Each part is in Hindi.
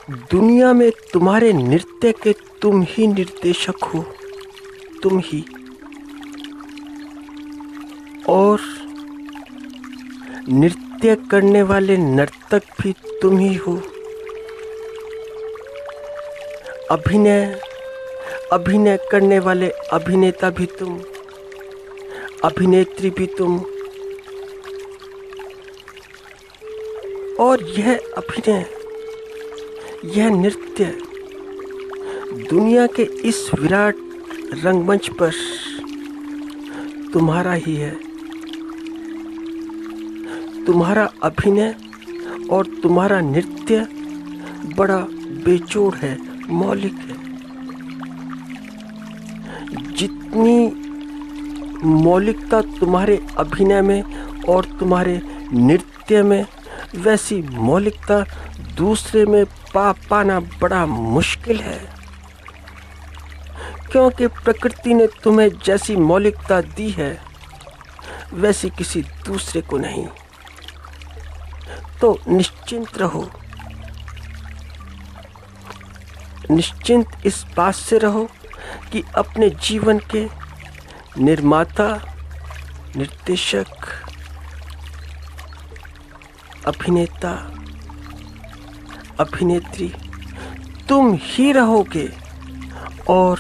दुनिया में तुम्हारे नृत्य के तुम ही निर्देशक हो, तुम ही। और नृत्य करने वाले नर्तक भी तुम ही हो। अभिनय करने वाले अभिनेता भी तुम, अभिनेत्री भी तुम। और यह अभिनय, यह नृत्य दुनिया के इस विराट रंगमंच पर तुम्हारा ही है। तुम्हारा अभिनय और तुम्हारा नृत्य बड़ा बेजोड़ है, मौलिक है। जितनी मौलिकता तुम्हारे अभिनय में और तुम्हारे नृत्य में, वैसी मौलिकता दूसरे में पाना बड़ा मुश्किल है, क्योंकि प्रकृति ने तुम्हें जैसी मौलिकता दी है वैसी किसी दूसरे को नहीं। तो निश्चिंत रहो, निश्चिंत इस बात से रहो कि अपने जीवन के निर्माता, निर्देशक, अभिनेता, अभिनेत्री तुम ही रहोगे और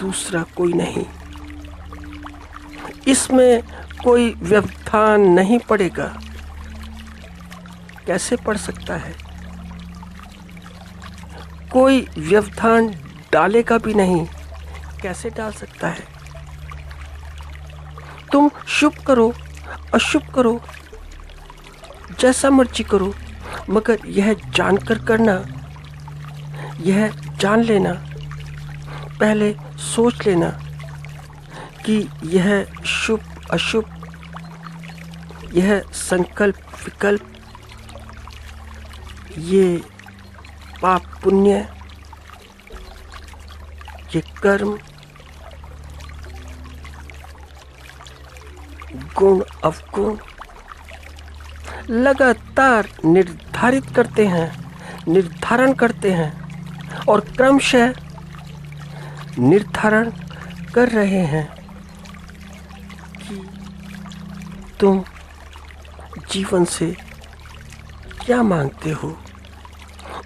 दूसरा कोई नहीं। इसमें कोई व्यवधान नहीं पड़ेगा। कैसे पड़ सकता है? कोई व्यवधान डालेगा भी नहीं, कैसे डाल सकता है? तुम शुभ करो, अशुभ करो, जैसा मर्जी करो, मगर यह जानकर करना, यह जान लेना, पहले सोच लेना कि यह शुभ अशुभ, यह संकल्प विकल्प, ये पाप पुण्य, ये कर्म, गुण अवगुण लगातार निर्धारण करते हैं और क्रमशः निर्धारण कर रहे हैं कि तुम जीवन से क्या मांगते हो।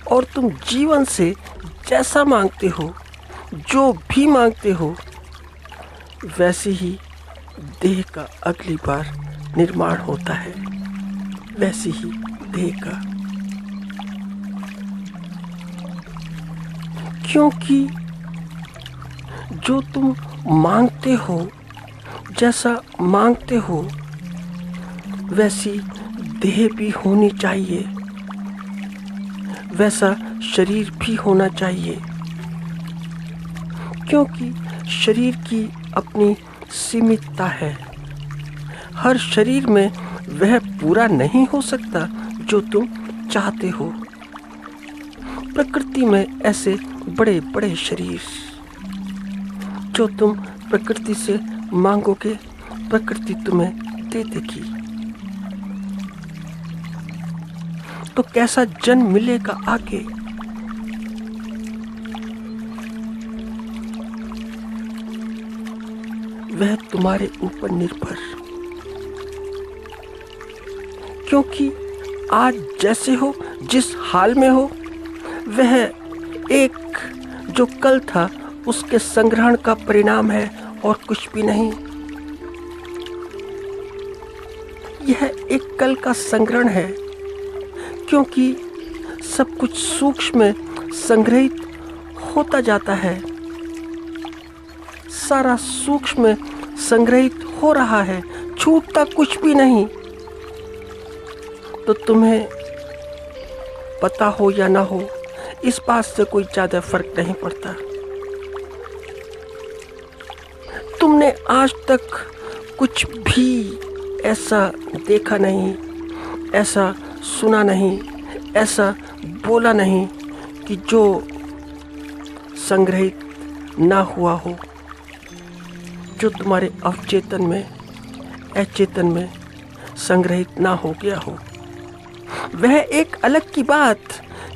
और तुम जीवन से जैसा मांगते हो, जो भी मांगते हो, वैसे ही देह का अगली बार निर्माण होता है, वैसी ही देह का। क्योंकि जो तुम मांगते हो, जैसा मांगते हो, वैसी देह भी होनी चाहिए, वैसा शरीर भी होना चाहिए। क्योंकि शरीर की अपनी सीमितता है। हर शरीर में वह पूरा नहीं हो सकता जो तुम चाहते हो। प्रकृति में ऐसे बड़े बड़े शरीर जो तुम प्रकृति से मांगोगे, प्रकृति तुम्हें दे देगी। तो कैसा जन्म मिलेगा आगे? वह तुम्हारे ऊपर निर्भर। क्योंकि आज जैसे हो, जिस हाल में हो, वह एक जो कल था उसके संग्रहण का परिणाम है और कुछ भी नहीं। यह एक कल का संग्रहण है, क्योंकि सब कुछ सूक्ष्म में संग्रहित होता जाता है। सारा सूक्ष्म में संग्रहित हो रहा है, छूटता कुछ भी नहीं। तो तुम्हें पता हो या ना हो, इस बात से कोई ज़्यादा फर्क नहीं पड़ता। तुमने आज तक कुछ भी ऐसा देखा नहीं, ऐसा सुना नहीं, ऐसा बोला नहीं कि जो संग्रहित ना हुआ हो, जो तुम्हारे अवचेतन में, अचेतन में संग्रहित ना हो गया हो। वह एक अलग की बात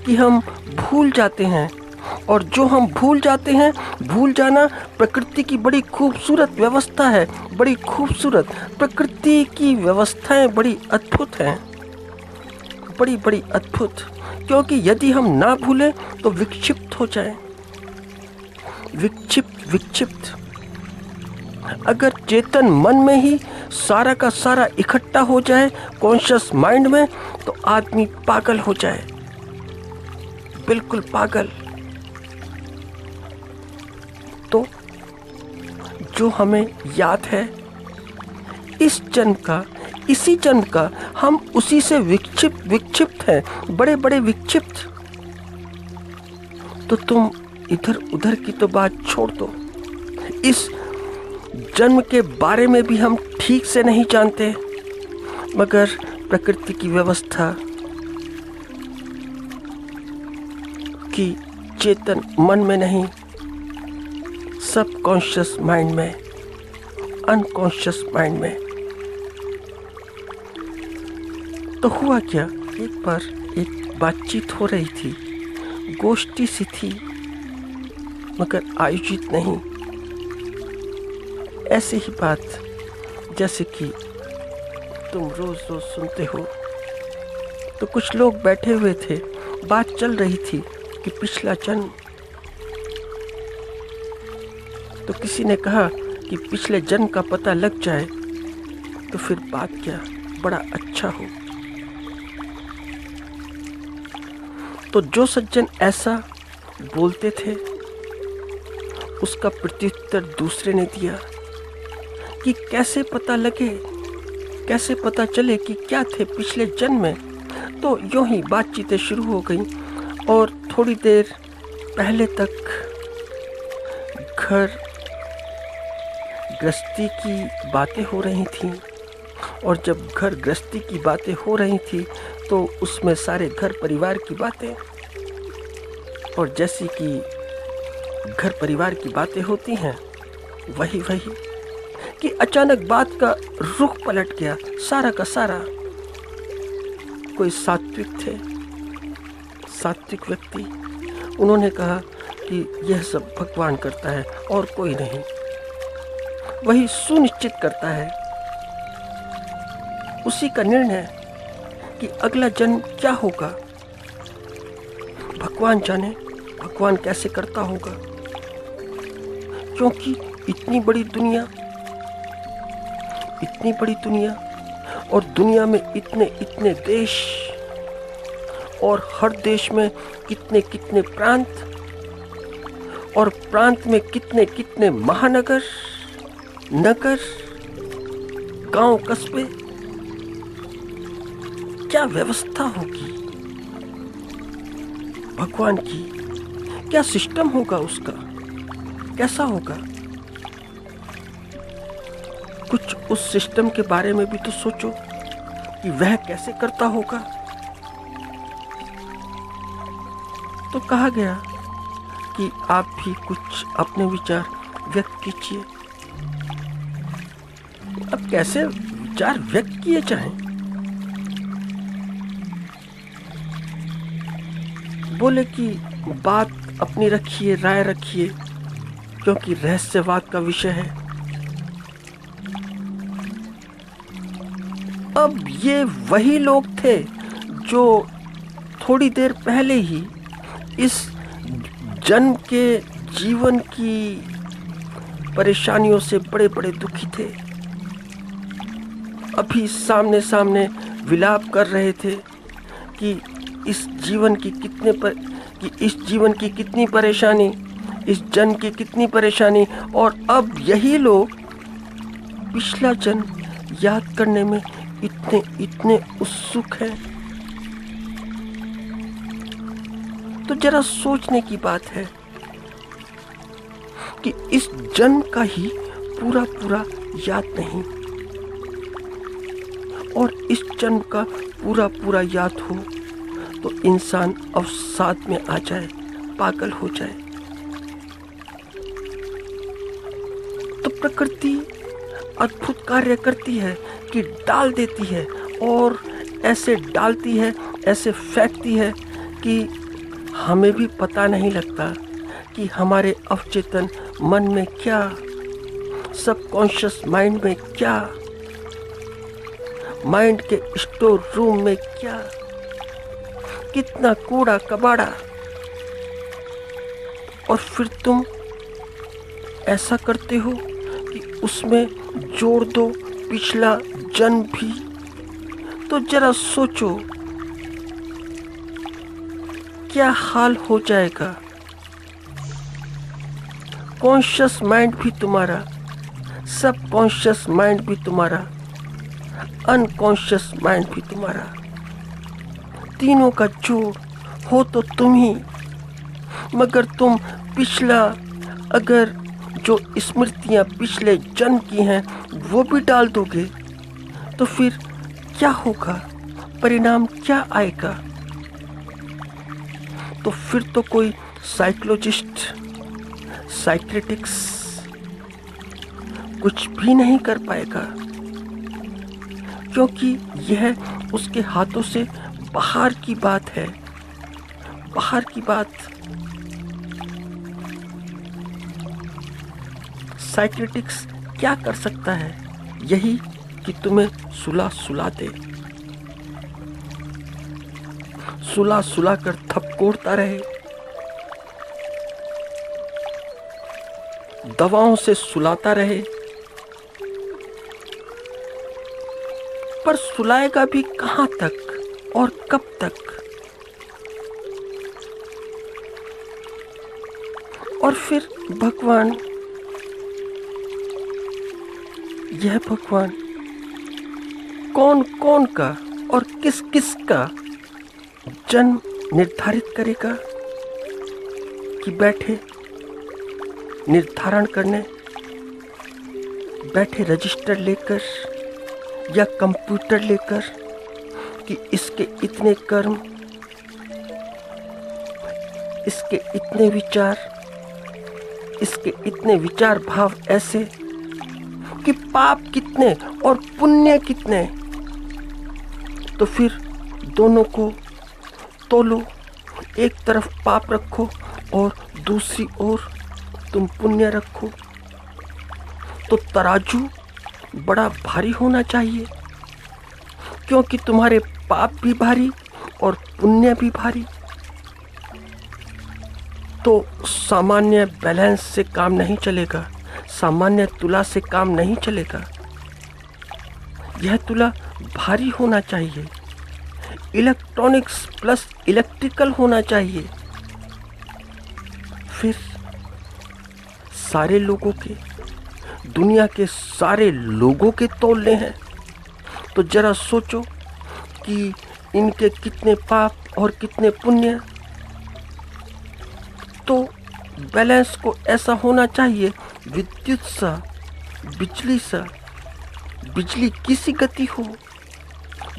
कि हम भूल जाते हैं, और जो हम भूल जाते हैं, भूल जाना प्रकृति की बड़ी खूबसूरत व्यवस्था है, बड़ी खूबसूरत। प्रकृति की व्यवस्थाएं बड़ी अद्भुत हैं, बड़ी बड़ी अद्भुत। क्योंकि यदि हम ना भूलें तो विक्षिप्त हो जाएं, विक्षिप्त। अगर चेतन मन में ही सारा का सारा इकट्ठा हो जाए कॉन्शियस माइंड में, तो आदमी पागल हो जाए, बिल्कुल पागल। तो जो हमें याद है इस जन्म का, इसी जन्म का, हम उसी से विक्षिप्त हैं, बड़े बड़े विक्षिप्त। तो तुम इधर उधर की तो बात छोड़ दो, इस जन्म के बारे में भी हम ठीक से नहीं जानते, मगर प्रकृति की व्यवस्था कि चेतन मन में नहीं, सब कॉन्शियस माइंड में, अनकॉन्शियस माइंड में। तो हुआ क्या, एक बार एक बातचीत हो रही थी, गोष्ठी सी थी, मगर आयोजित नहीं, ऐसी ही बात जैसे कि तुम रोज रोज सुनते हो। तो कुछ लोग बैठे हुए थे, बात चल रही थी कि पिछला जन्म। तो किसी ने कहा कि पिछले जन्म का पता लग जाए तो फिर बात क्या, बड़ा अच्छा हो। तो जो सज्जन ऐसा बोलते थे उसका प्रत्युत्तर दूसरे ने दिया कि कैसे पता लगे, कैसे पता चले कि क्या थे पिछले जन्म में। तो यूं ही बातचीतें शुरू हो गई, और थोड़ी देर पहले तक घर गृहस्थी की बातें हो रही थीं, और जब घर गृहस्थी की बातें हो रही थी तो उसमें सारे घर परिवार की बातें, और जैसी कि घर परिवार की बातें होती हैं वही कि अचानक बात का रुख पलट गया, सारा का सारा। कोई सात्विक थे, सात्विक व्यक्ति, उन्होंने कहा कि यह सब भगवान करता है और कोई नहीं, वही सुनिश्चित करता है, उसी का निर्णय कि अगला जन्म क्या होगा भगवान जाने, भगवान कैसे करता होगा। क्योंकि इतनी बड़ी दुनिया, और दुनिया में इतने इतने देश, और हर देश में कितने कितने प्रांत, और प्रांत में कितने कितने महानगर, नगर, गांव, कस्बे। क्या व्यवस्था होगी भगवान की, क्या सिस्टम होगा उसका, कैसा होगा। कुछ उस सिस्टम के बारे में भी तो सोचो कि वह कैसे करता होगा। तो कहा गया कि आप भी कुछ अपने विचार व्यक्त कीजिए। अब कैसे विचार व्यक्त किए जाएं? बोले कि बात अपनी रखिए, राय रखिए, क्योंकि रहस्यवाद का विषय है। अब ये वही लोग थे जो थोड़ी देर पहले ही इस जन्म के जीवन की परेशानियों से बड़े बड़े दुखी थे। अभी सामने सामने विलाप कर रहे थे कि इस जीवन की कितनी परेशानी, इस जन्म की कितनी परेशानी। और अब यही लोग पिछला जन्म याद करने में इतने उत्सुक हैं। तो जरा सोचने की बात है कि इस जन्म का ही पूरा याद नहीं, और इस जन्म का पूरा याद हो तो इंसान अवसाद में आ जाए, पागल हो जाए। तो प्रकृति अद्भुत कार्य करती है कि डाल देती है, और ऐसे डालती है, ऐसे फेंकती है कि हमें भी पता नहीं लगता कि हमारे अवचेतन मन में क्या, सबकॉन्शियस माइंड में क्या, माइंड के स्टोर रूम में क्या, कितना कूड़ा कबाड़ा। और फिर तुम ऐसा करते हो कि उसमें जोड़ दो पिछला जन्म भी। तो जरा सोचो क्या हाल हो जाएगा। कॉन्शियस माइंड भी तुम्हारा, सबकॉन्शियस माइंड भी तुम्हारा, अनकॉन्शियस माइंड भी तुम्हारा, तीनों का जोड़ हो तो तुम ही। मगर तुम पिछला, अगर जो स्मृतियां पिछले जन्म की हैं वो भी डाल दोगे तो फिर क्या होगा, परिणाम क्या आएगा। तो फिर तो कोई साइकोलॉजिस्ट, साइकियाट्रिस्ट कुछ भी नहीं कर पाएगा, क्योंकि यह उसके हाथों से बाहर की बात है, बाहर की बात। साइकियाट्रिस्ट क्या कर सकता है, यही कि तुम्हें सुला दे, सुला कर थपकोड़ता रहे, दवाओं से सुलाता रहे। पर सुलाएगा भी कहां तक और कब तक। और फिर भगवान, यह भगवान कौन कौन का और किस किस का जन्म निर्धारित करेगा कि बैठे निर्धारण करने, बैठे रजिस्टर लेकर या कंप्यूटर लेकर कि इसके इतने कर्म, इसके इतने विचार, इसके इतने विचार भाव ऐसे कि पाप कितने और पुण्य कितने। तो फिर दोनों को तोलो, एक तरफ पाप रखो और दूसरी ओर तुम पुण्य रखो। तो तराजू बड़ा भारी होना चाहिए, क्योंकि तुम्हारे पाप भी भारी और पुण्य भी भारी। तो सामान्य बैलेंस से काम नहीं चलेगा, सामान्य तुला से काम नहीं चलेगा। यह तुला भारी होना चाहिए, इलेक्ट्रॉनिक्स प्लस इलेक्ट्रिकल होना चाहिए। फिर सारे लोगों के, दुनिया के सारे लोगों के तोलने हैं। तो जरा सोचो कि इनके कितने पाप और कितने पुण्य। तो बैलेंस को ऐसा होना चाहिए, विद्युत सा, बिजली सा, बिजली किसी गति हो,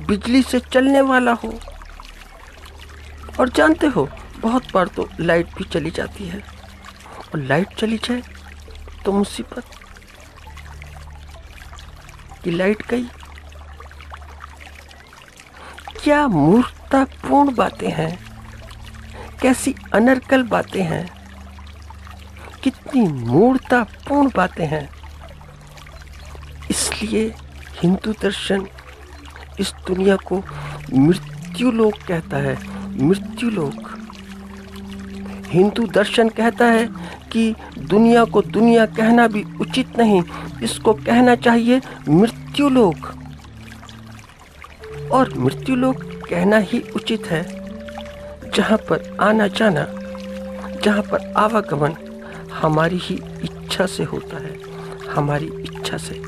बिजली से चलने वाला हो। और जानते हो बहुत बार तो लाइट भी चली जाती है, और लाइट चली जाए तो मुसीबत कि लाइट गई। क्या मूर्खतापूर्ण बातें हैं, कैसी अनर्गल बातें हैं, कितनी मूर्खतापूर्ण बातें हैं। इसलिए हिंदू दर्शन इस दुनिया को मृत्यु लोक कहता है, मृत्यु लोक। हिंदू दर्शन कहता है कि दुनिया को दुनिया कहना भी उचित नहीं, इसको कहना चाहिए मृत्यु लोक। और मृत्यु लोक कहना ही उचित है, जहाँ पर आना जाना, जहाँ पर आवागमन हमारी ही इच्छा से होता है, हमारी इच्छा से।